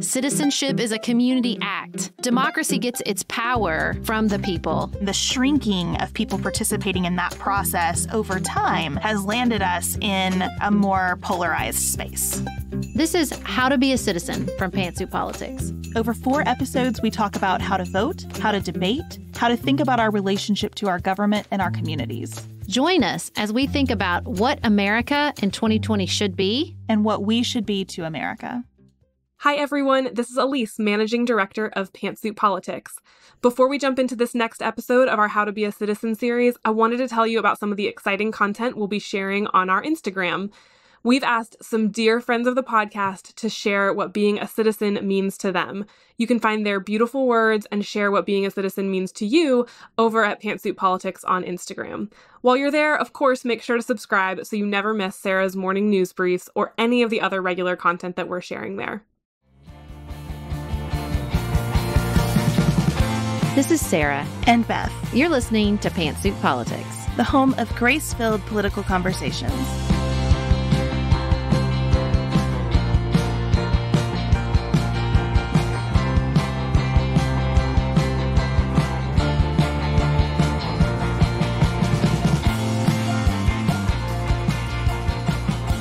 Citizenship is a community act. Democracy gets its power from the people. The shrinking of people participating in that process over time has landed us in a more polarized space. This is How to Be a Citizen from Pantsuit Politics. Over 4 episodes, we talk about how to vote, how to debate, how to think about our relationship to our government and our communities. Join us as we think about what America in 2020 should be and what we should be to America. Hi, everyone. This is Elise, Managing Director of Pantsuit Politics. Before we jump into this next episode of our How to Be a Citizen series, I wanted to tell you about some of the exciting content we'll be sharing on our Instagram. We've asked some dear friends of the podcast to share what being a citizen means to them. You can find their beautiful words and share what being a citizen means to you over at Pantsuit Politics on Instagram. While you're there, of course, make sure to subscribe so you never miss Sarah's morning news briefs or any of the other regular content that we're sharing there. This is Sarah and Beth. You're listening to Pantsuit Politics, the home of grace-filled political conversations.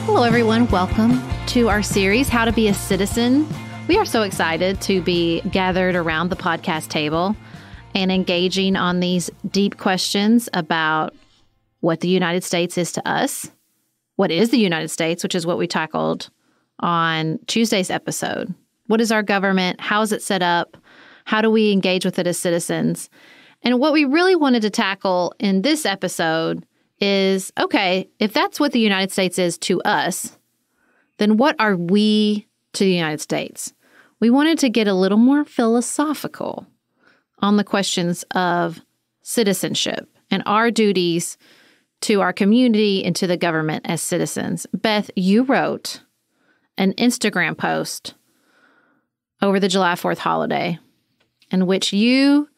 Hello, everyone. Welcome to our series, How to Be a Citizen. We are so excited to be gathered around the podcast table and engaging on these deep questions about what the United States is to us, what is the United States, which is what we tackled on Tuesday's episode. What is our government? How is it set up? How do we engage with it as citizens? And what we really wanted to tackle in this episode is, okay, if that's what the United States is to us, then what are we to the United States? We wanted to get a little more philosophical on the questions of citizenship and our duties to our community and to the government as citizens. Beth, you wrote an Instagram post over the July 4th holiday in which you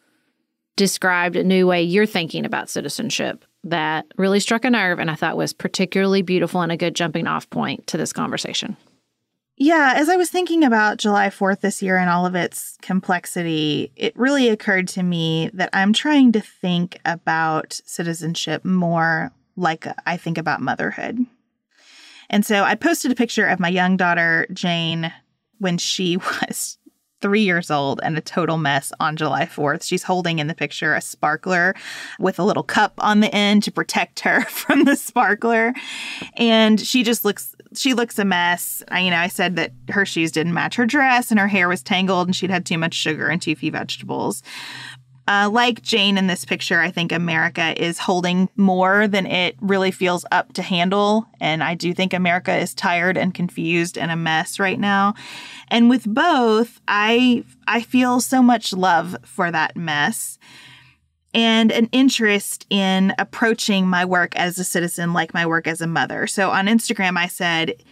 described a new way you're thinking about citizenship that really struck a nerve and I thought was particularly beautiful and a good jumping off point to this conversation. Yeah, as I was thinking about July 4th this year and all of its complexity, it really occurred to me that I'm trying to think about citizenship more like I think about motherhood. And so I posted a picture of my young daughter, Jane, when she was 3 years old and a total mess on July 4th. She's holding in the picture a sparkler with a little cup on the end to protect her from the sparkler. And she looks a mess. I said that her shoes didn't match her dress and her hair was tangled and she'd had too much sugar and too few vegetables. Like Jane in this picture, I think America is holding more than it really feels up to handle. And I do think America is tired and confused and a mess right now. And with both, I feel so much love for that mess and an interest in approaching my work as a citizen like my work as a mother. So on Instagram, I said,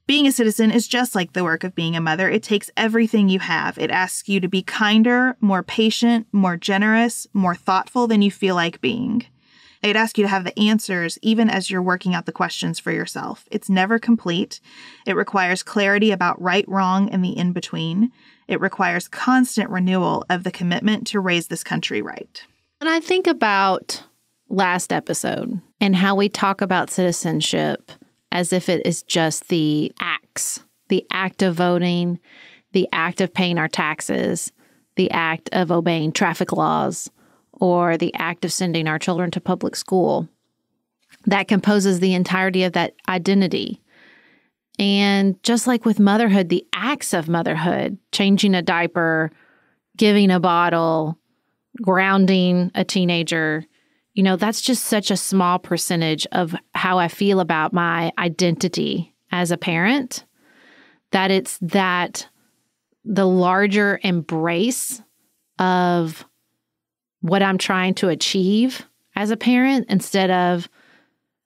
being a citizen is just like the work of being a mother. It takes everything you have. It asks you to be kinder, more patient, more generous, more thoughtful than you feel like being. It asks you to have the answers even as you're working out the questions for yourself. It's never complete. It requires clarity about right, wrong, and the in-between. It requires constant renewal of the commitment to raise this country right. And I think about last episode and how we talk about citizenship as if it is just the acts, the act of voting, the act of paying our taxes, the act of obeying traffic laws, or the act of sending our children to public school. That composes the entirety of that identity. And just like with motherhood, the acts of motherhood, changing a diaper, giving a bottle, grounding a teenager, that's just such a small percentage of how I feel about my identity as a parent, that it's that the larger embrace of what I'm trying to achieve as a parent instead of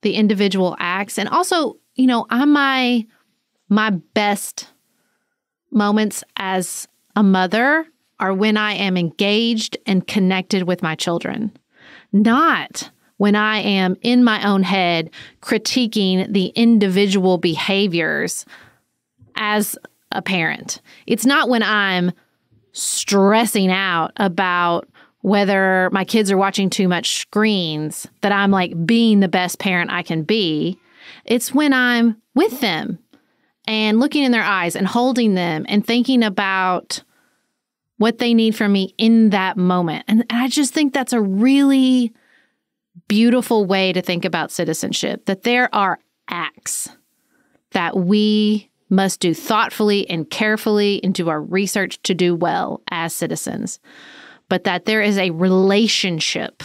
the individual acts. And also, I'm my best moments as a mother are when I am engaged and connected with my children. Not when I am in my own head critiquing the individual behaviors as a parent. It's not when I'm stressing out about whether my kids are watching too much screens that I'm like being the best parent I can be. It's when I'm with them and looking in their eyes and holding them and thinking about what they need from me in that moment. And I just think that's a really beautiful way to think about citizenship, that there are acts that we must do thoughtfully and carefully and do our research to do well as citizens, but that there is a relationship,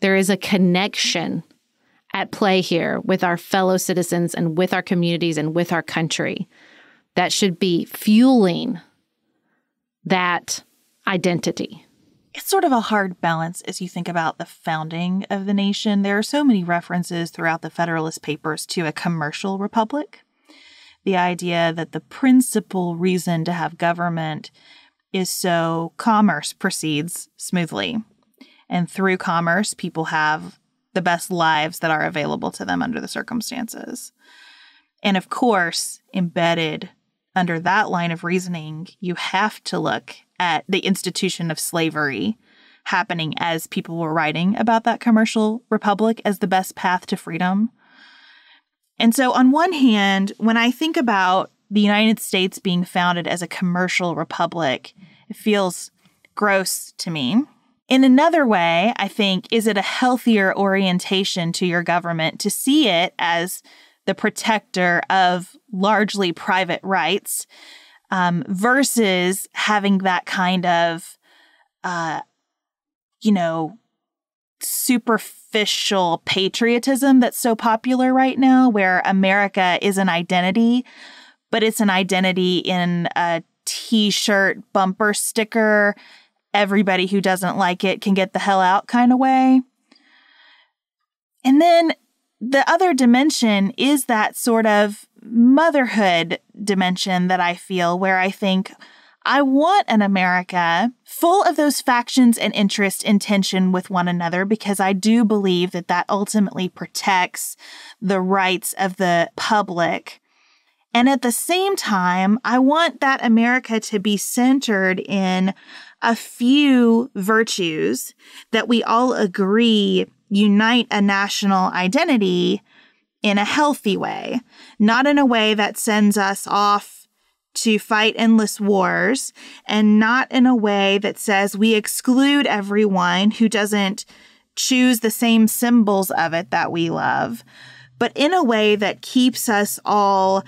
there is a connection at play here with our fellow citizens and with our communities and with our country that should be fueling that identity. It's sort of a hard balance as you think about the founding of the nation. There are so many references throughout the Federalist Papers to a commercial republic. The idea that the principal reason to have government is so commerce proceeds smoothly. And through commerce, people have the best lives that are available to them under the circumstances. And of course, embedded under that line of reasoning, you have to look at the institution of slavery happening as people were writing about that commercial republic as the best path to freedom. And so on one hand, when I think about the United States being founded as a commercial republic, it feels gross to me. In another way, I think, is it a healthier orientation to your government to see it as the protector of largely private rights versus having that kind of, superficial patriotism that's so popular right now, where America is an identity, but it's an identity in a T-shirt bumper sticker, everybody who doesn't like it can get the hell out kind of way. And then the other dimension is that sort of motherhood dimension that I feel, where I think I want an America full of those factions and interests in tension with one another, because I do believe that that ultimately protects the rights of the public. And at the same time, I want that America to be centered in a few virtues that we all agree unite a national identity in a healthy way, not in a way that sends us off to fight endless wars, and not in a way that says we exclude everyone who doesn't choose the same symbols of it that we love, but in a way that keeps us all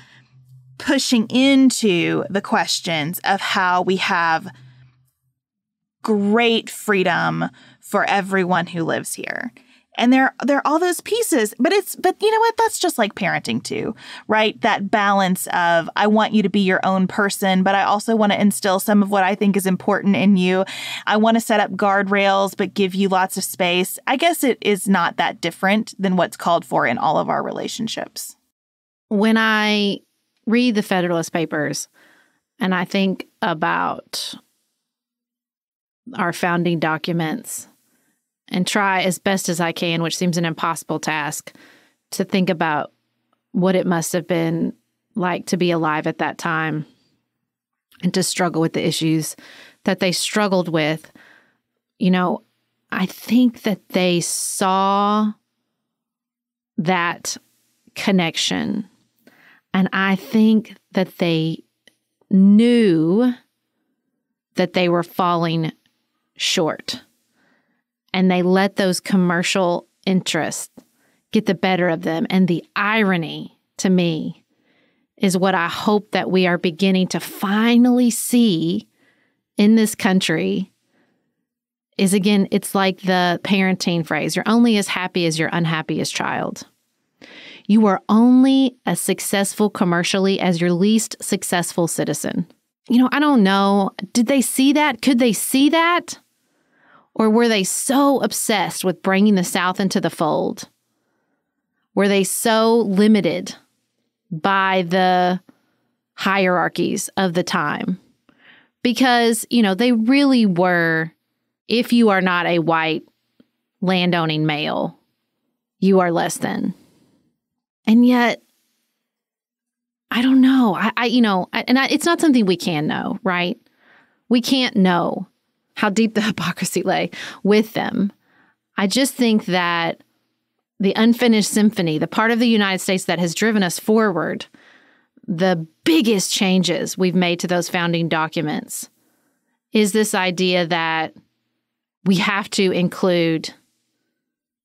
pushing into the questions of how we have great freedom for everyone who lives here. And there are all those pieces, but you know what? That's just like parenting too, right? That balance of, I want you to be your own person, but I also want to instill some of what I think is important in you. I want to set up guardrails, but give you lots of space. I guess it is not that different than what's called for in all of our relationships. When I read the Federalist Papers and I think about our founding documents, and try as best as I can, which seems an impossible task, to think about what it must have been like to be alive at that time and to struggle with the issues that they struggled with. I think that they saw that connection, and I think that they knew that they were falling short. And they let those commercial interests get the better of them. And the irony, to me, is what I hope that we are beginning to finally see in this country is, again, it's like the parenting phrase, you're only as happy as your unhappiest child. You are only as successful commercially as your least successful citizen. I don't know. Did they see that? Could they see that? Or were they so obsessed with bringing the South into the fold? Were they so limited by the hierarchies of the time? Because, they really were, if you are not a white landowning male, you are less than. And yet, I don't know. It's not something we can know, right? We can't know how deep the hypocrisy lay with them. I just think that the unfinished symphony, the part of the United States that has driven us forward, the biggest changes we've made to those founding documents is this idea that we have to include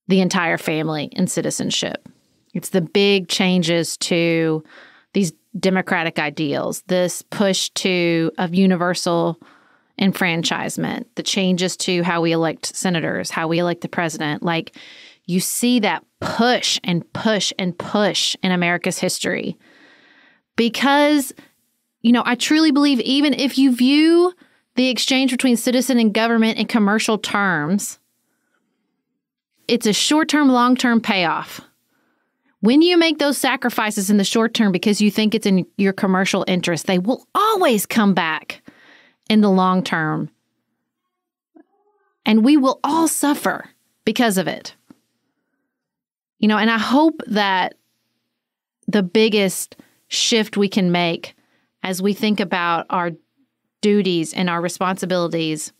the entire family in citizenship. It's the big changes to these democratic ideals, this push of universal enfranchisement, the changes to how we elect senators, how we elect the president. Like, you see that push and push and push in America's history. Because, I truly believe even if you view the exchange between citizen and government in commercial terms, it's a short-term, long-term payoff. When you make those sacrifices in the short term because you think it's in your commercial interest, they will always come back in the long term. And we will all suffer because of it. And I hope that the biggest shift we can make as we think about our duties and our responsibilities,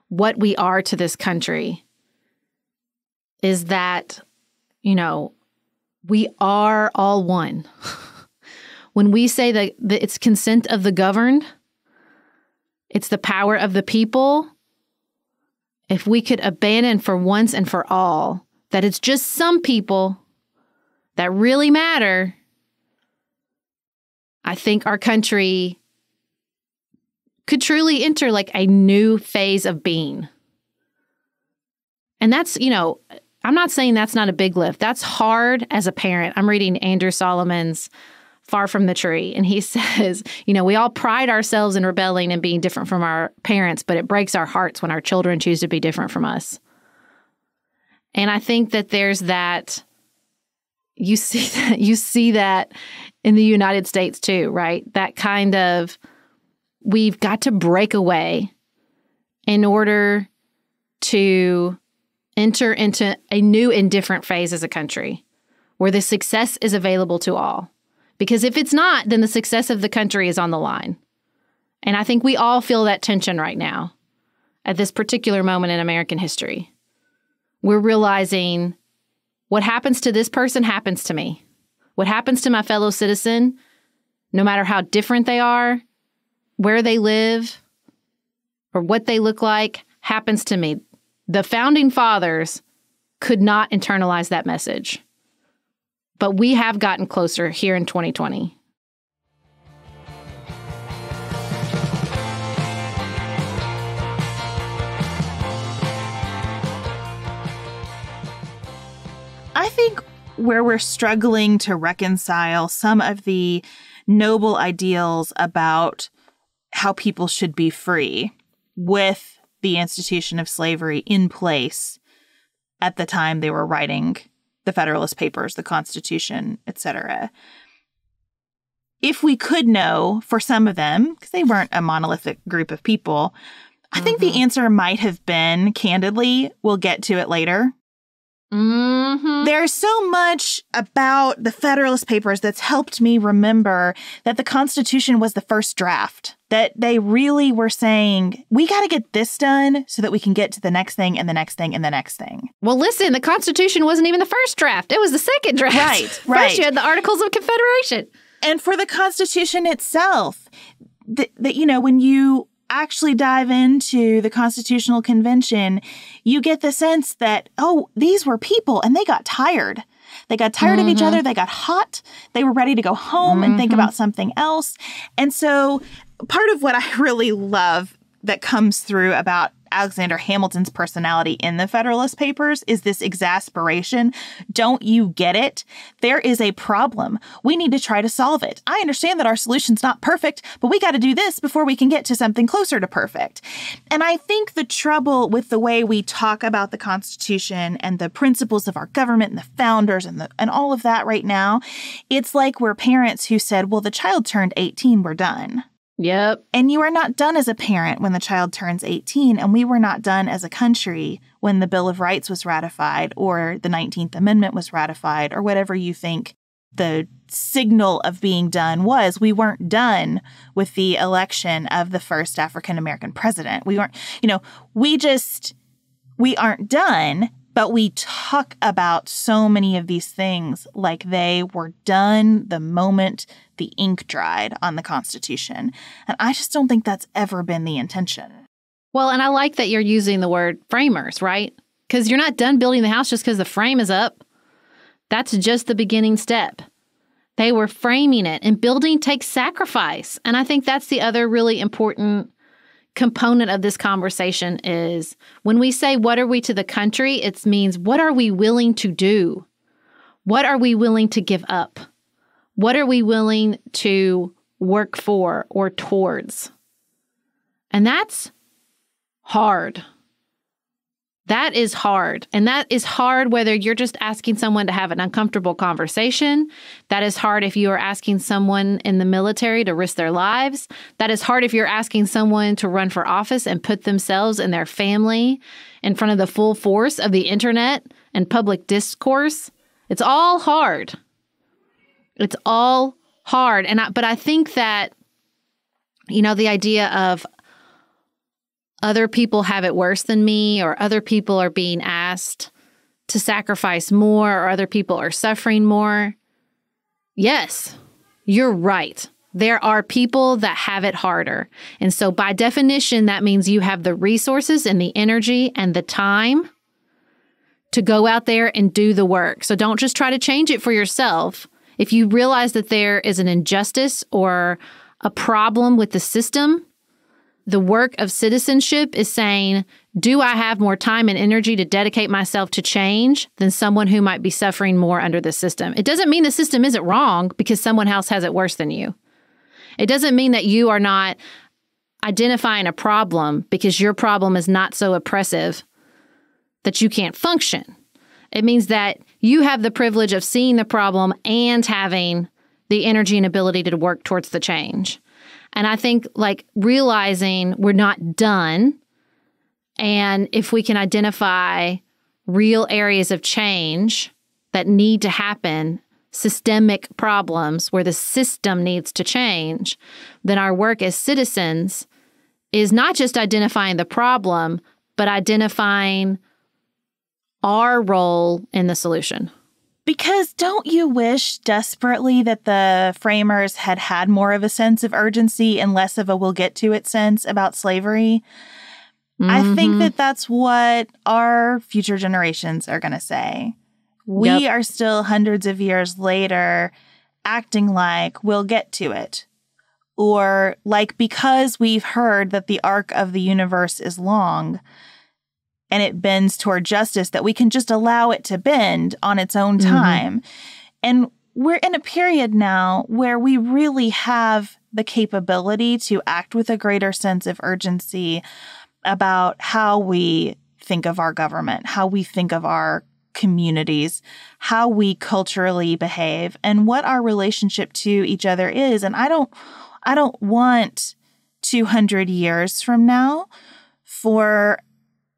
what we are to this country, is that, we are all one. When we say that it's consent of the governed, it's the power of the people, if we could abandon for once and for all that it's just some people that really matter, I think our country could truly enter like a new phase of being. And that's, I'm not saying that's not a big lift. That's hard as a parent. I'm reading Andrew Solomon's Far from the Tree, and he says, we all pride ourselves in rebelling and being different from our parents, but it breaks our hearts when our children choose to be different from us. And I think that there's that, you see that in the United States too, right? That kind of, we've got to break away in order to enter into a new and different phase as a country where the success is available to all. Because if it's not, then the success of the country is on the line. And I think we all feel that tension right now at this particular moment in American history. We're realizing what happens to this person happens to me. What happens to my fellow citizen, no matter how different they are, where they live, or what they look like, happens to me. The founding fathers could not internalize that message. But we have gotten closer here in 2020. I think where we're struggling to reconcile some of the noble ideals about how people should be free with the institution of slavery in place at the time they were writing the Federalist Papers, the Constitution, etc. If we could know for some of them, because they weren't a monolithic group of people, I think the answer might have been, candidly, we'll get to it later. There's so much about the Federalist Papers that's helped me remember that the Constitution was the first draft, that they really were saying, we got to get this done so that we can get to the next thing and the next thing and the next thing. Well, listen, the Constitution wasn't even the first draft. It was the second draft. Right. First, you had the Articles of Confederation. And for the Constitution itself, that when you actually dive into the Constitutional Convention, you get the sense that, these were people and they got tired. They got tired of each other. They got hot. They were ready to go home and think about something else. And so part of what I really love that comes through about Alexander Hamilton's personality in the Federalist Papers is this exasperation. Don't you get it? There is a problem. We need to try to solve it. I understand that our solution's not perfect, but we got to do this before we can get to something closer to perfect. And I think the trouble with the way we talk about the Constitution and the principles of our government and the founders and all of that right now, it's like we're parents who said, well, the child turned 18, we're done. Yep. And you are not done as a parent when the child turns 18, and we were not done as a country when the Bill of Rights was ratified or the 19th Amendment was ratified or whatever you think the signal of being done was we weren't done with the election of the first African American president. We weren't, we aren't done, but we talk about so many of these things like they were done the moment the ink dried on the Constitution. And I just don't think that's ever been the intention. Well, and I like that you're using the word framers, right? Because you're not done building the house just because the frame is up. That's just the beginning step. They were framing it, and building takes sacrifice. And I think that's the other really important component of this conversation is when we say, what are we to the country? It means, what are we willing to do? What are we willing to give up? What are we willing to work for or towards? And that's hard. That is hard. And that is hard whether you're just asking someone to have an uncomfortable conversation. That is hard if you are asking someone in the military to risk their lives. That is hard if you're asking someone to run for office and put themselves and their family in front of the full force of the internet and public discourse. It's all hard. It's all hard. But I think that, the idea of other people have it worse than me, or other people are being asked to sacrifice more, or other people are suffering more. Yes, you're right. There are people that have it harder. And so by definition, that means you have the resources and the energy and the time to go out there and do the work. So don't just try to change it for yourself. If you realize that there is an injustice or a problem with the system, the work of citizenship is saying, do I have more time and energy to dedicate myself to change than someone who might be suffering more under the system? It doesn't mean the system isn't wrong because someone else has it worse than you. It doesn't mean that you are not identifying a problem because your problem is not so oppressive that you can't function. It means that you have the privilege of seeing the problem and having the energy and ability to work towards the change. And I think realizing we're not done, and if we can identify real areas of change that need to happen, systemic problems where the system needs to change, then our work as citizens is not just identifying the problem, but identifying our role in the solution. Because don't you wish desperately that the framers had had more of a sense of urgency and less of a we'll get to it sense about slavery? Mm-hmm. I think that that's what our future generations are going to say. We are still hundreds of years later acting like we'll get to it. Or because we've heard that the arc of the universe is long and it bends toward justice, that we can just allow it to bend on its own time. Mm-hmm. And we're in a period now where we really have the capability to act with a greater sense of urgency about how we think of our government, how we think of our communities, how we culturally behave, and what our relationship to each other is. And I don't want 200 years from now for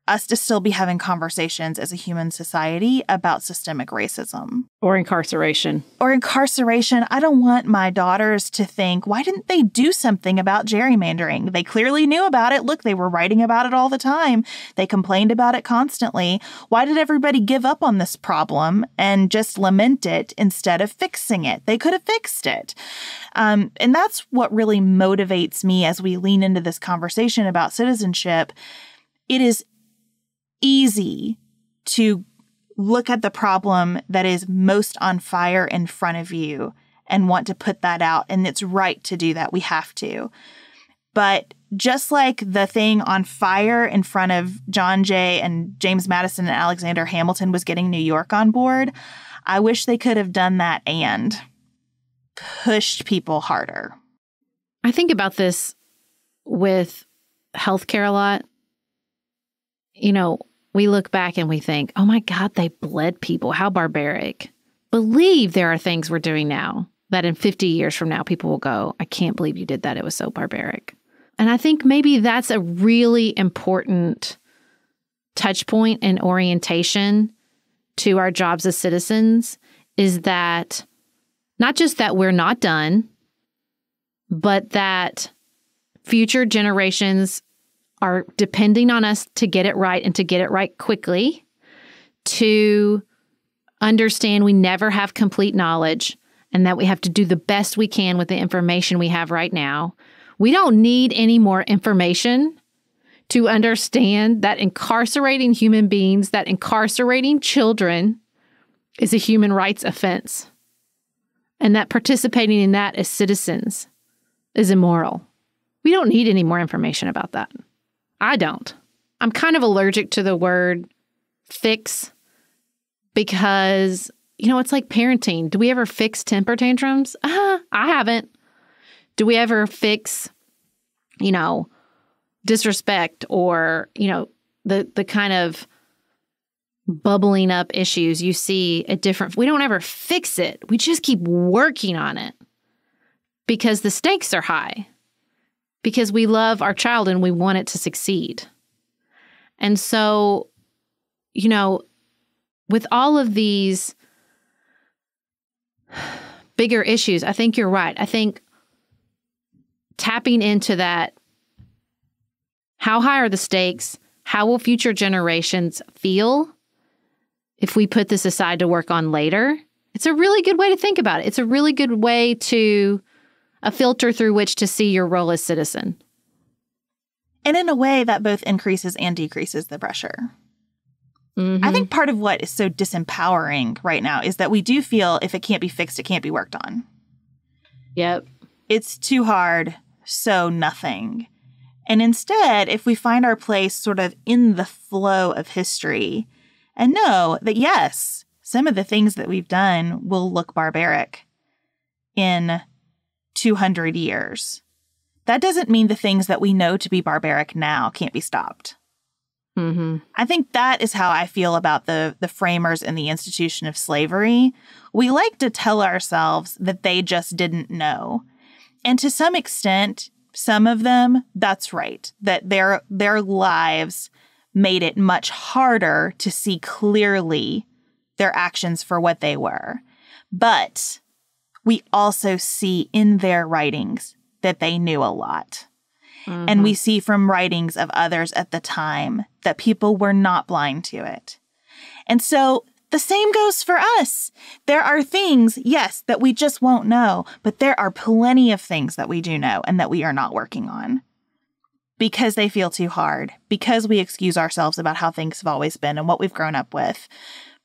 us to still be having conversations as a human society about systemic racism. Or incarceration. I don't want my daughters to think, why didn't they do something about gerrymandering? They clearly knew about it. Look, they were writing about it all the time. They complained about it constantly. Why did everybody give up on this problem and just lament it instead of fixing it? They could have fixed it. And that's what really motivates me as we lean into this conversation about citizenship. It is easy to look at the problem that is most on fire in front of you and want to put that out. And it's right to do that. We have to. But just like the thing on fire in front of John Jay and James Madison and Alexander Hamilton was getting New York on board, I wish they could have done that and pushed people harder. I think about this with healthcare a lot. We look back and we think, oh my God, they bled people. How barbaric. Believe there are things we're doing now that in 50 years from now, people will go, I can't believe you did that. It was so barbaric. And I think maybe that's a really important touch point and orientation to our jobs as citizens, is that Not just that we're not done, but that future generations are depending on us to get it right and to get it right quickly, to understand we never have complete knowledge and that we have to do the best we can with the information we have right now. We don't need any more information to understand that incarcerating human beings, that incarcerating children is a human rights offense, and that participating in that as citizens is immoral. We don't need any more information about that. I don't. I'm kind of allergic to the word fix because, it's like parenting. Do we ever fix temper tantrums? I haven't. Do we ever fix, disrespect or, the kind of bubbling up issues you see at different... We don't ever fix it. We just keep working on it because the stakes are high, because we love our child and we want it to succeed. And so, with all of these bigger issues, I think you're right. I think tapping into that, how high are the stakes? How will future generations feel if we put this aside to work on later? It's a really good way to think about it. It's a really good way to a filter through which to see your role as citizen. And in a way that both increases and decreases the pressure. Mm-hmm. I think part of what is so disempowering right now is that we do feel if it can't be fixed, it can't be worked on. Yep. It's too hard, so nothing. And instead, if we find our place sort of in the flow of history and know that, yes, some of the things that we've done will look barbaric in 200 years. That doesn't mean the things that we know to be barbaric now can't be stopped. Mm-hmm. I think that is how I feel about the framers and the institution of slavery. We like to tell ourselves that they just didn't know. And to some extent, some of them, that's right, that their lives made it much harder to see clearly their actions for what they were. But we also see in their writings that they knew a lot. Mm-hmm. And we see from writings of others at the time that people were not blind to it. And so the same goes for us. There are things, yes, that we just won't know, but there are plenty of things that we do know and that we are not working on because they feel too hard, because we excuse ourselves about how things have always been and what we've grown up with,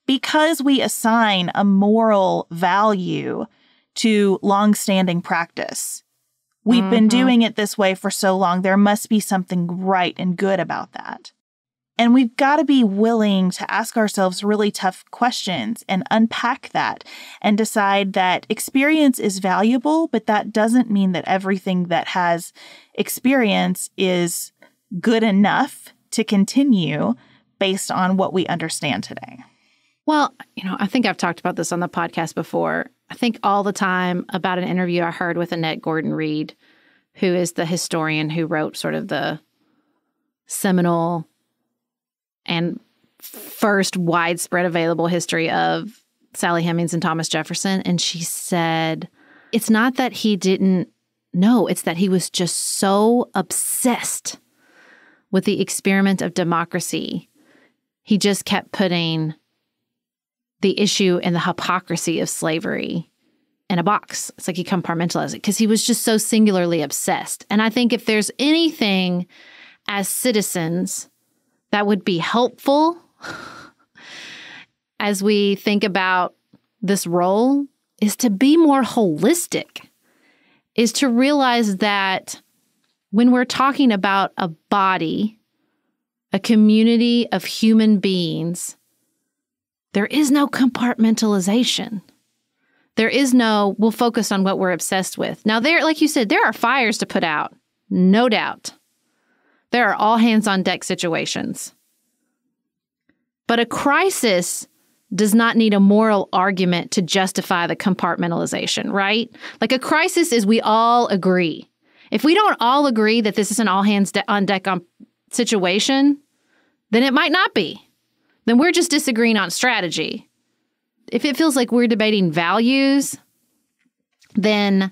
because we assign a moral value to longstanding practice. We've been doing it this way for so long. There must be something right and good about that. And we've got to be willing to ask ourselves really tough questions and unpack that and decide that experience is valuable, but that doesn't mean that everything that has experience is good enough to continue based on what we understand today. Well, I think I've talked about this on the podcast before. I think all the time about an interview I heard with Annette Gordon-Reed, who is the historian who wrote sort of the seminal and first widespread available history of Sally Hemings and Thomas Jefferson. And she said, it's not that he didn't know, it's that he was just so obsessed with the experiment of democracy. He just kept putting the issue and the hypocrisy of slavery in a box. It's like he compartmentalized it because he was just so singularly obsessed. And I think if there's anything as citizens that would be helpful as we think about this role is to be more holistic, is to realize that when we're talking about a body, a community of human beings, there is no compartmentalization. There is no, we'll focus on what we're obsessed with. Now, like you said, there are fires to put out, no doubt. There are all hands on deck situations. But a crisis does not need a moral argument to justify the compartmentalization, right? Like a crisis is we all agree. If we don't all agree that this is an all hands on deck situation, then it might not be. Then we're just disagreeing on strategy. If it feels like we're debating values, then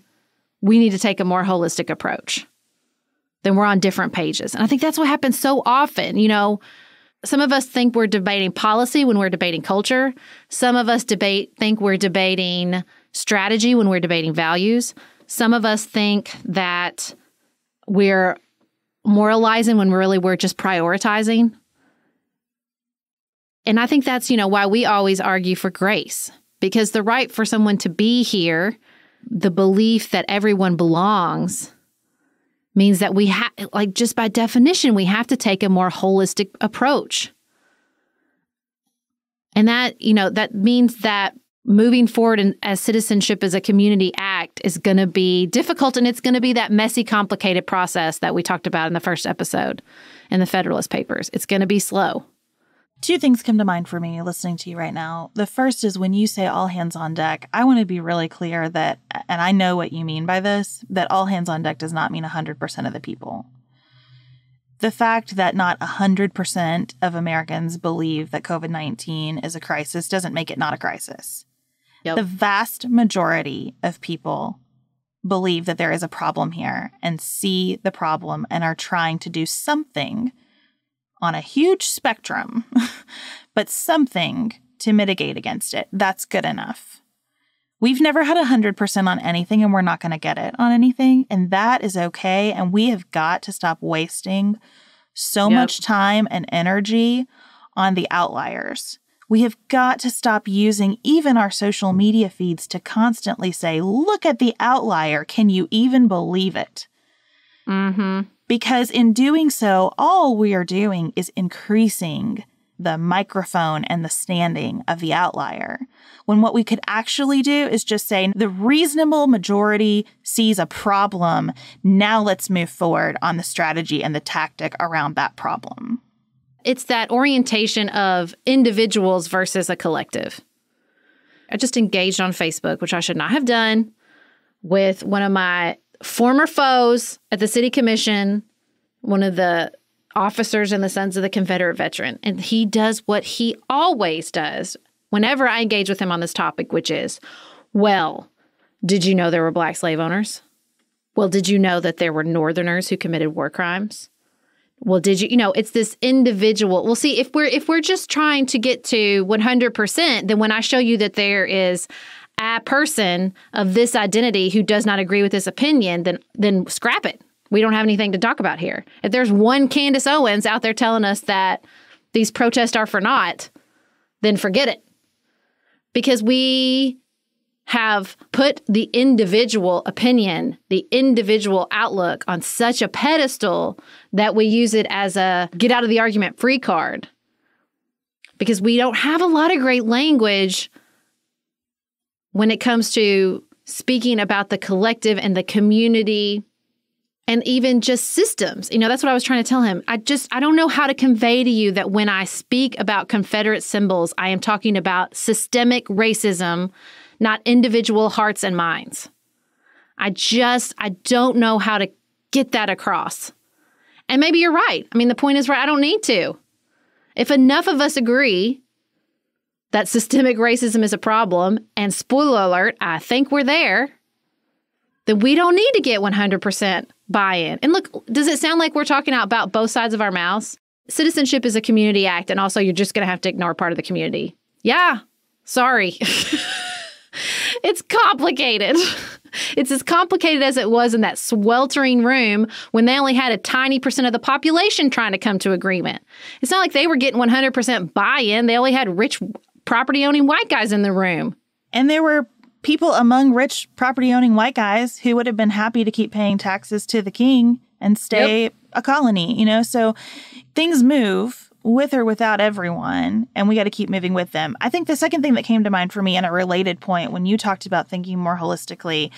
we need to take a more holistic approach. Then we're on different pages. And I think that's what happens so often. You know, some of us think we're debating policy when we're debating culture. Some of us think we're debating strategy when we're debating values. Some of us think that we're moralizing when really we're just prioritizing. And I think that's, why we always argue for grace, because the right for someone to be here, the belief that everyone belongs, means that we have, just by definition, we have to take a more holistic approach. And that, that means that moving forward as citizenship as a community act is going to be difficult, and it's going to be that messy, complicated process that we talked about in the first episode in the Federalist Papers. It's going to be slow. Two things come to mind for me listening to you right now. The first is when you say all hands on deck, I want to be really clear that, and I know what you mean by this, that all hands on deck does not mean 100% of the people. The fact that not 100% of Americans believe that COVID-19 is a crisis doesn't make it not a crisis. Yep. The vast majority of people believe that there is a problem here and see the problem and are trying to do something on a huge spectrum, but something to mitigate against it. That's good enough. We've never had 100% on anything, and we're not going to get it on anything, and that is okay. And we have got to stop wasting so much time and energy on the outliers. We have got to stop using even our social media feeds to constantly say, look at the outlier. Can you even believe it? Mm-hmm. Because in doing so, all we are doing is increasing the microphone and the standing of the outlier, when what we could actually do is just say the reasonable majority sees a problem. Now let's move forward on the strategy and the tactic around that problem. It's that orientation of individuals versus a collective. I just engaged on Facebook, which I should not have done, with one of my former foes at the city commission, one of the officers in the Sons of the Confederate Veteran. And he does what he always does whenever I engage with him on this topic, which is, well, did you know there were black slave owners? Well, did you know that there were Northerners who committed war crimes? Well, did you, it's this individual. Well, see, if we're just trying to get to 100%, then when I show you that there is a person of this identity who does not agree with this opinion, then scrap it. We don't have anything to talk about here. If there's one Candace Owens out there telling us that these protests are for naught, then forget it. Because we have put the individual opinion, the individual outlook on such a pedestal that we use it as a get out of the argument free card. Because we don't have a lot of great language when it comes to speaking about the collective and the community and even just systems. That's what I was trying to tell him. I don't know how to convey to you that when I speak about Confederate symbols, I am talking about systemic racism, not individual hearts and minds. I don't know how to get that across. And maybe you're right. The point is right. I don't need to. If enough of us agree that systemic racism is a problem, and spoiler alert, I think we're there, then we don't need to get 100% buy-in. And look, does it sound like we're talking about both sides of our mouths? Citizenship is a community act, and also you're just going to have to ignore part of the community. Yeah, sorry. It's complicated. It's as complicated as it was in that sweltering room when they only had a tiny percent of the population trying to come to agreement. It's not like they were getting 100% buy-in. They only had rich property-owning white guys in the room. And there were people among rich property-owning white guys who would have been happy to keep paying taxes to the king and stay a colony, So things move with or without everyone, and we got to keep moving with them. I think the second thing that came to mind for me in a related point when you talked about thinking more holistically,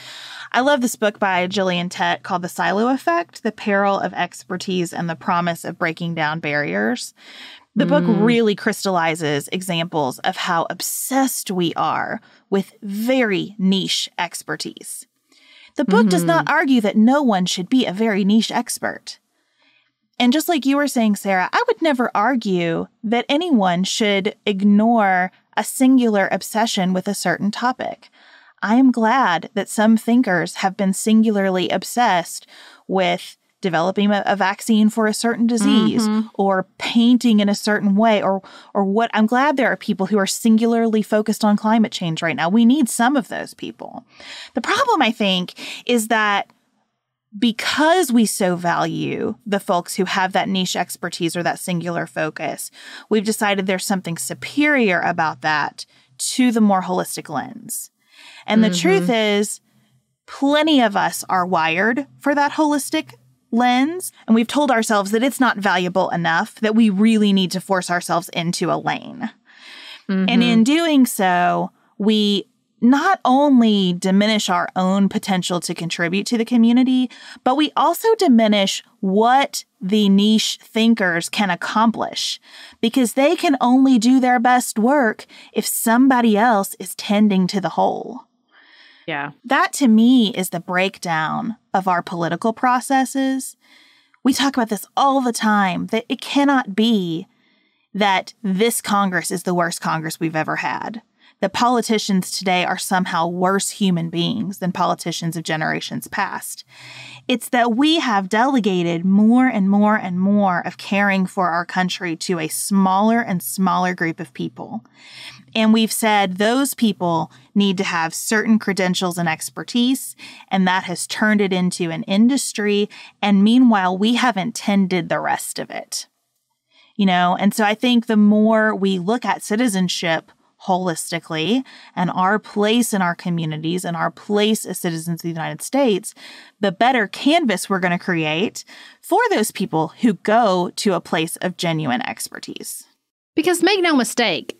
I love this book by Gillian Tett called The Silo Effect, The Peril of Expertise and the Promise of Breaking Down Barriers. The book really crystallizes examples of how obsessed we are with very niche expertise. The book does not argue that no one should be a very niche expert. And just like you were saying, Sarah, I would never argue that anyone should ignore a singular obsession with a certain topic. I am glad that some thinkers have been singularly obsessed with developing a vaccine for a certain disease or painting in a certain way or what. I'm glad there are people who are singularly focused on climate change right now. We need some of those people. The problem, I think, is that because we so value the folks who have that niche expertise or that singular focus, we've decided there's something superior about that to the more holistic lens. And the truth is, plenty of us are wired for that holistic lens, and we've told ourselves that it's not valuable enough, that we really need to force ourselves into a lane. And in doing so, we not only diminish our own potential to contribute to the community, but we also diminish what the niche thinkers can accomplish, because they can only do their best work if somebody else is tending to the whole. Yeah. That, to me, is the breakdown of our political processes. We talk about this all the time, that it cannot be that this Congress is the worst Congress we've ever had, that politicians today are somehow worse human beings than politicians of generations past. It's that we have delegated more and more and more of caring for our country to a smaller and smaller group of people. And we've said those people need to have certain credentials and expertise, and that has turned it into an industry. And meanwhile, we haven't tended the rest of it. And so I think the more we look at citizenship holistically and our place in our communities and our place as citizens of the United States, the better canvas we're going to create for those people who go to a place of genuine expertise. Because make no mistake,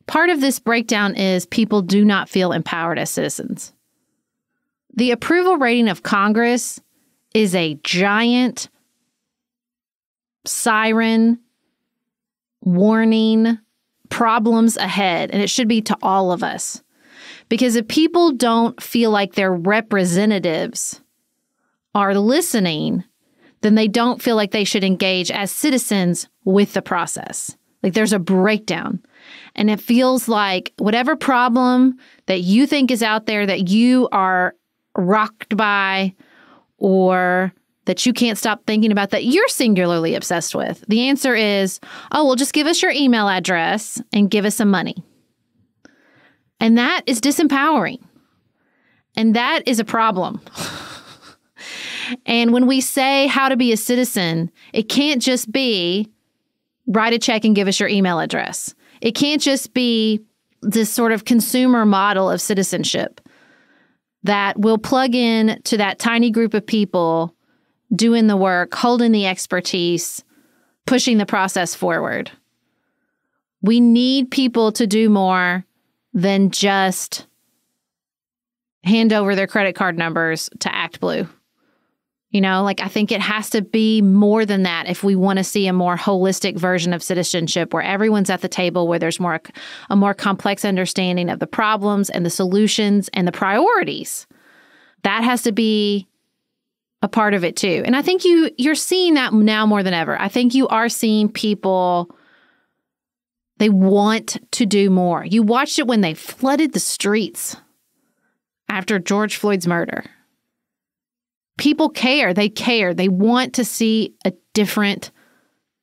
part of this breakdown is people do not feel empowered as citizens. The approval rating of Congress is a giant siren warning problems ahead, and it should be to all of us. Because if people don't feel like their representatives are listening, then they don't feel like they should engage as citizens with the process. Like there's a breakdown. And it feels like whatever problem that you think is out there that you are rocked by or that you can't stop thinking about that you're singularly obsessed with, the answer is, oh, well, just give us your email address and give us some money. And that is disempowering. And that is a problem. And when we say how to be a citizen, it can't just be write a check and give us your email address. It can't just be this sort of consumer model of citizenship that will plug in to that tiny group of people doing the work, holding the expertise, pushing the process forward. We need people to do more than just hand over their credit card numbers to Act Blue. I think it has to be more than that if we want to see a more holistic version of citizenship where everyone's at the table, where there's a more complex understanding of the problems and the solutions and the priorities. That has to be a part of it too. And I think you're seeing that now more than ever. I think you are seeing people, they want to do more. You watched it when they flooded the streets after George Floyd's murder. People care. They care. They want to see a different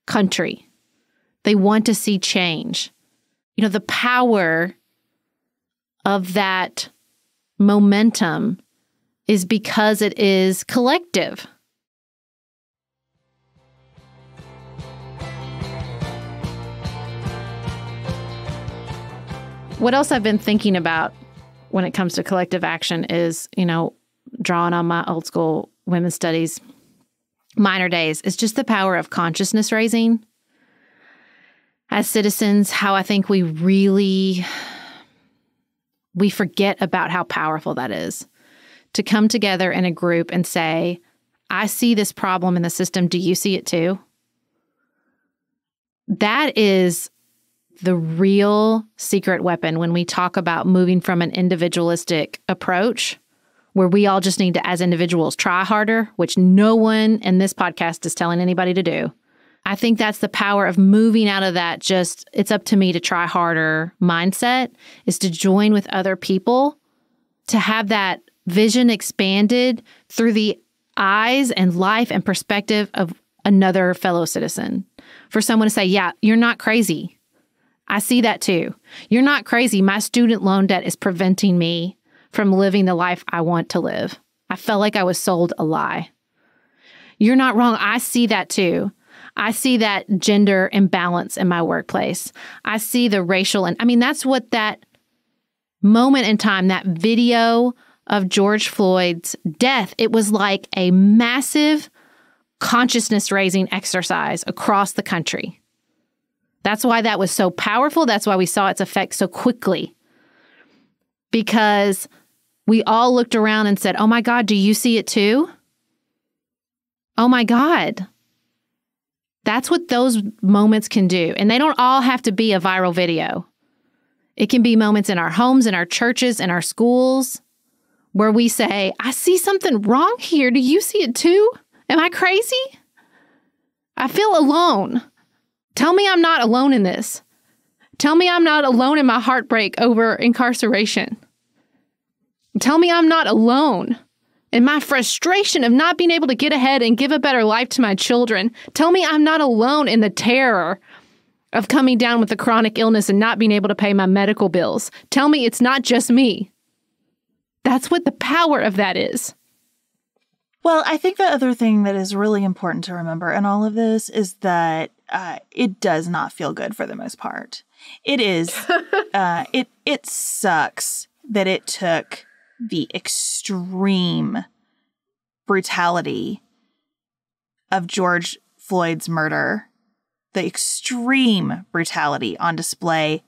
country. They want to see change. The power of that momentum is because it is collective. What else I've been thinking about when it comes to collective action is, drawing on my old school women's studies minor days, is just the power of consciousness raising. As citizens, how I think we forget about how powerful that is. To come together in a group and say, I see this problem in the system. Do you see it too? That is the real secret weapon when we talk about moving from an individualistic approach where we all just need to, as individuals, try harder, which no one in this podcast is telling anybody to do. I think that's the power of moving out of that it's up to me to try harder mindset, is to join with other people to have that vision expanded through the eyes and life and perspective of another fellow citizen. For someone to say, yeah, you're not crazy. I see that too. You're not crazy. My student loan debt is preventing me from living the life I want to live. I felt like I was sold a lie. You're not wrong. I see that too. I see that gender imbalance in my workplace. I see the racial, and I mean, that's what that moment in time, that video of George Floyd's death, it was like a massive consciousness-raising exercise across the country. That's why that was so powerful. That's why we saw its effect so quickly. Because we all looked around and said, oh my God, do you see it too? Oh my God. That's what those moments can do. And they don't all have to be a viral video. It can be moments in our homes, in our churches, in our schools, where we say, I see something wrong here. Do you see it too? Am I crazy? I feel alone. Tell me I'm not alone in this. Tell me I'm not alone in my heartbreak over incarceration. Tell me I'm not alone in my frustration of not being able to get ahead and give a better life to my children. Tell me I'm not alone in the terror of coming down with a chronic illness and not being able to pay my medical bills. Tell me it's not just me. That's what the power of that is. Well, I think the other thing that is really important to remember in all of this is that it does not feel good for the most part. It is, it sucks that it took the extreme brutality of George Floyd's murder, the extreme brutality on display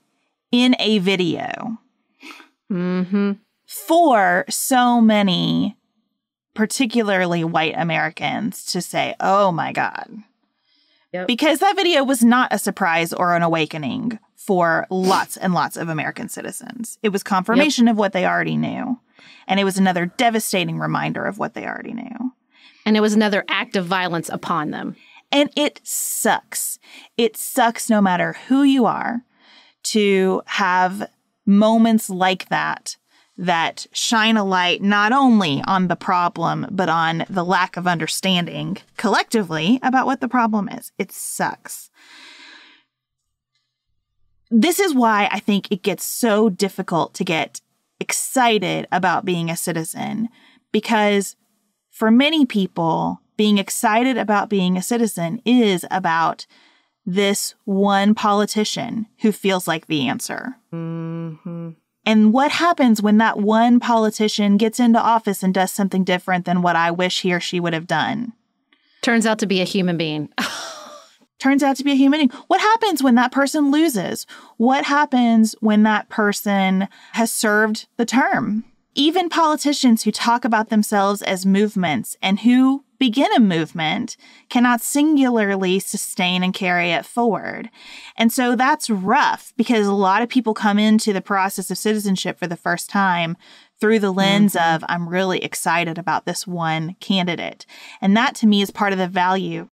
in a video for so many, particularly white Americans, to say, oh my God. Yep. Because that video was not a surprise or an awakening for lots and lots of American citizens. It was confirmation of what they already knew. And it was another devastating reminder of what they already knew. And it was another act of violence upon them. And it sucks. It sucks no matter who you are to have moments like that that shine a light not only on the problem, but on the lack of understanding collectively about what the problem is. It sucks. This is why I think it gets so difficult to get excited about being a citizen, because for many people, being excited about being a citizen is about this one politician who feels like the answer. Mm-hmm. And what happens when that one politician gets into office and does something different than what I wish he or she would have done? Turns out to be a human being. Turns out to be a human being. What happens when that person loses? What happens when that person has served the term? Even politicians who talk about themselves as movements and who begin a movement cannot singularly sustain and carry it forward. And so that's rough, because a lot of people come into the process of citizenship for the first time through the lens of, I'm really excited about this one candidate. And that to me is part of the value.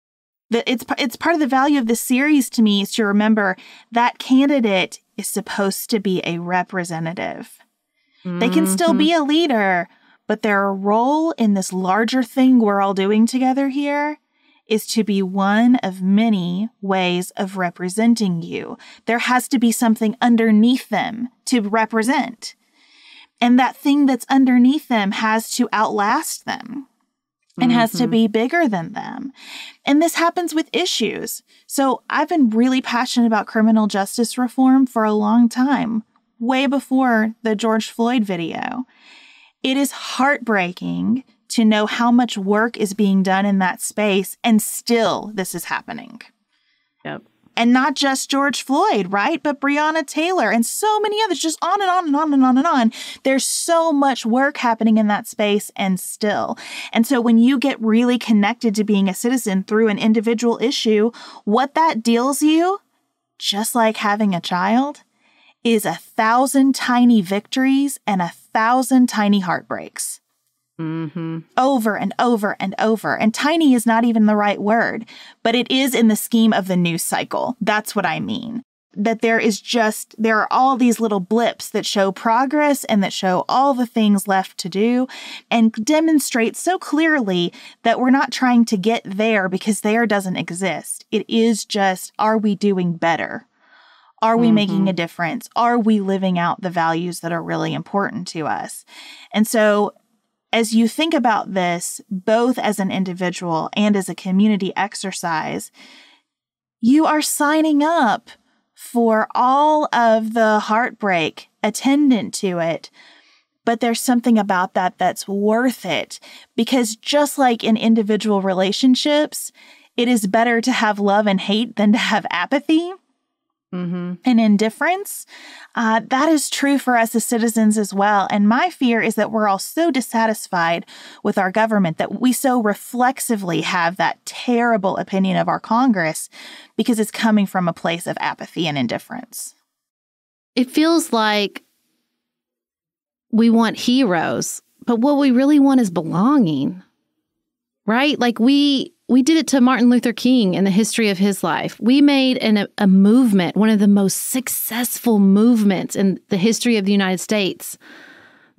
It's part of the value of this series to me, is to remember that candidate is supposed to be a representative. They can still be a leader, but their role in this larger thing we're all doing together here is to be one of many ways of representing you. There has to be something underneath them to represent. And that thing that's underneath them has to outlast them. And has to be bigger than them. And this happens with issues. So I've been really passionate about criminal justice reform for a long time, way before the George Floyd video. It is heartbreaking to know how much work is being done in that space, and still this is happening. Yep. And not just George Floyd, right? But Breonna Taylor and so many others, just on and on and on and on and on. There's so much work happening in that space, and still. And so when you get really connected to being a citizen through an individual issue, what that deals you, just like having a child, is 1,000 tiny victories and 1,000 tiny heartbreaks. Over and over and over. And tiny is not even the right word, but it is in the scheme of the news cycle. That's what I mean. that there are all these little blips that show progress and that show all the things left to do and demonstrate so clearly that we're not trying to get there because there doesn't exist. It is just, are we doing better? Are we making a difference? Are we living out the values that are really important to us? And so as you think about this, both as an individual and as a community exercise, you are signing up for all of the heartbreak attendant to it. But there's something about that that's worth it, because just like in individual relationships, it is better to have love and hate than to have apathy and indifference. That is true for us as citizens as well. And my fear is that we're all so dissatisfied with our government that we so reflexively have that terrible opinion of our Congress because it's coming from a place of apathy and indifference. It feels like we want heroes, but what we really want is belonging, right? Like we did it to Martin Luther King in the history of his life. We made a movement, one of the most successful movements in the history of the United States.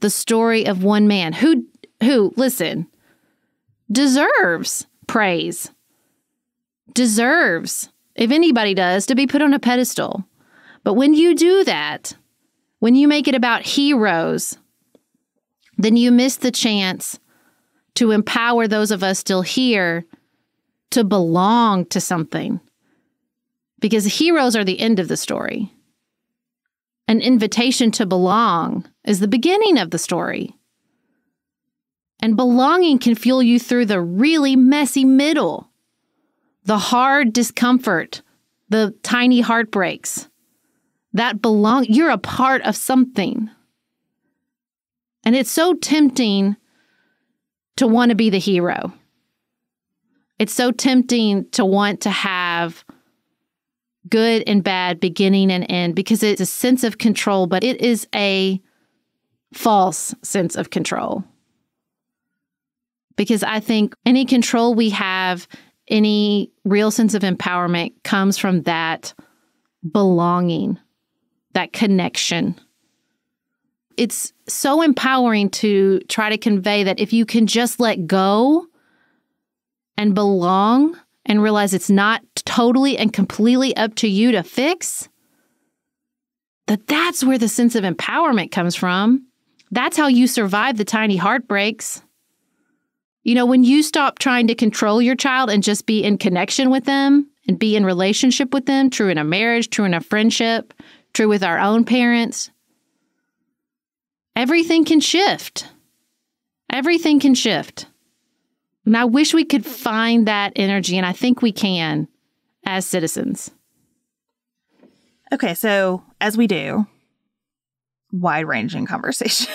The story of one man who, listen, deserves praise, deserves, if anybody does, to be put on a pedestal. But when you do that, when you make it about heroes, then you miss the chance to empower those of us still here to belong to something. Because heroes are the end of the story. An invitation to belong is the beginning of the story. And belonging can fuel you through the really messy middle, the hard discomfort, the tiny heartbreaks. You're a part of something. And it's so tempting to want to be the hero. It's so tempting to want to have good and bad beginning and end because it's a sense of control, but it is a false sense of control. Because I think any control we have, any real sense of empowerment comes from that belonging, that connection. It's so empowering to try to convey that if you can just let go and belong and realize it's not totally and completely up to you to fix, that's where the sense of empowerment comes from. That's how you survive the tiny heartbreaks. You know, when you stop trying to control your child and just be in connection with them and be in relationship with them, true in a marriage, true in a friendship, true with our own parents, everything can shift. Everything can shift. And I wish we could find that energy, and I think we can as citizens. Okay, so as we do, wide-ranging conversation.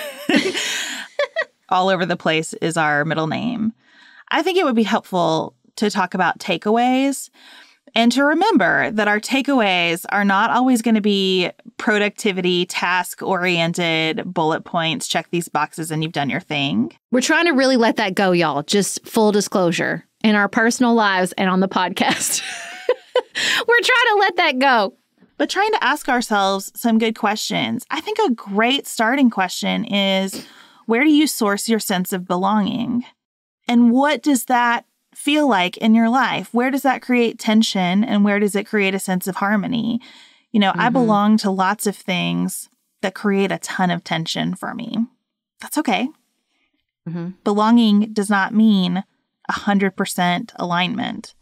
All over the place is our middle name. I think it would be helpful to talk about takeaways and to remember that our takeaways are not always going to be productivity, task-oriented bullet points, check these boxes and you've done your thing. We're trying to really let that go, y'all. Just full disclosure in our personal lives and on the podcast. We're trying to let that go. But trying to ask ourselves some good questions. I think a great starting question is, where do you source your sense of belonging? And what does that feel like in your life? Where does that create tension and where does it create a sense of harmony? You know, I belong to lots of things that create a ton of tension for me. That's okay. Belonging does not mean 100% alignment.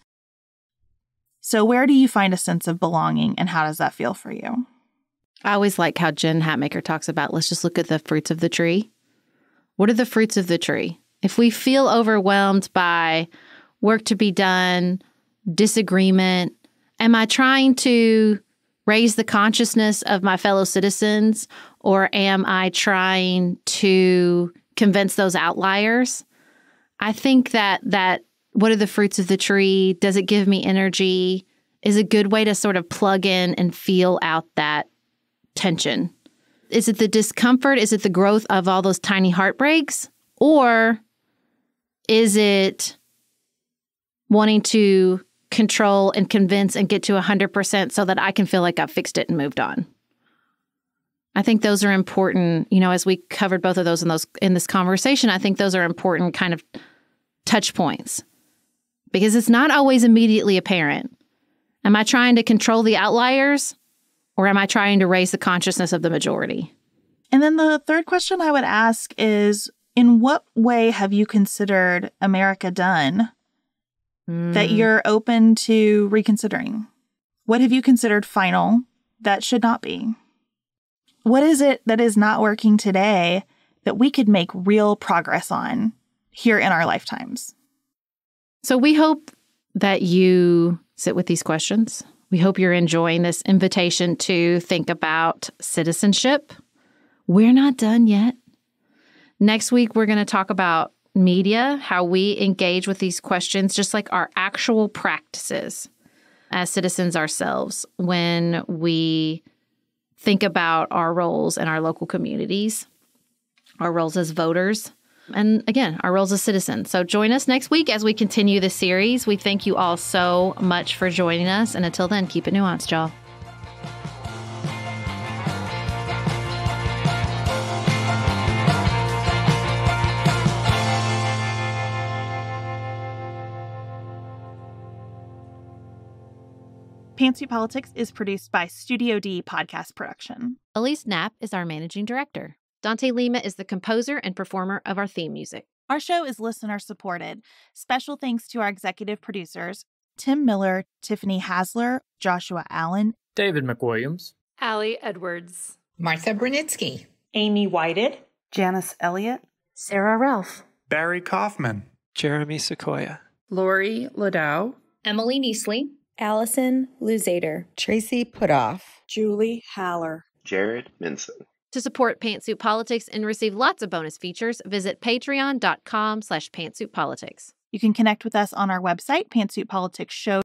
So where do you find a sense of belonging and how does that feel for you? I always like how Jen Hatmaker talks about, let's just look at the fruits of the tree. What are the fruits of the tree? If we feel overwhelmed by work to be done, disagreement, am I trying to raise the consciousness of my fellow citizens, or am I trying to convince those outliers? I think that what are the fruits of the tree? Does it give me energy? Is a good way to sort of plug in and feel out that tension. Is it the discomfort? Is it the growth of all those tiny heartbreaks? Or is it wanting to control and convince and get to 100% so that I can feel like I've fixed it and moved on. I think those are important, as we covered both of those in this conversation, I think those are important kind of touch points because it's not always immediately apparent. Am I trying to control the outliers or am I trying to raise the consciousness of the majority? And then the third question I would ask is, in what way have you considered America done that you're open to reconsidering? What have you considered final that should not be? What is it that is not working today that we could make real progress on here in our lifetimes? So we hope that you sit with these questions. We hope you're enjoying this invitation to think about citizenship. We're not done yet. Next week, we're going to talk about media, how we engage with these questions, just like our actual practices as citizens ourselves when we think about our roles in our local communities, our roles as voters, and again, our roles as citizens. So join us next week as we continue this series. We thank you all so much for joining us. And until then, keep it nuanced, y'all. Pantsuit Politics is produced by Studio D Podcast Production. Elise Knapp is our managing director. Dante Lima is the composer and performer of our theme music. Our show is listener supported. Special thanks to our executive producers, Tim Miller, Tiffany Hasler, Joshua Allen, David McWilliams, Allie Edwards, Martha Brunitsky, Amy Whited, Janice Elliott, Sarah Ralph, Barry Kaufman, Jeremy Sequoia, Lori Ladow, Emily Neasley, Allison Luzader, Tracy Putoff, Julie Haller, Jared Minson. To support Pantsuit Politics and receive lots of bonus features, visit patreon.com/pantsuitpolitics. You can connect with us on our website, pantsuitpoliticsshow.com.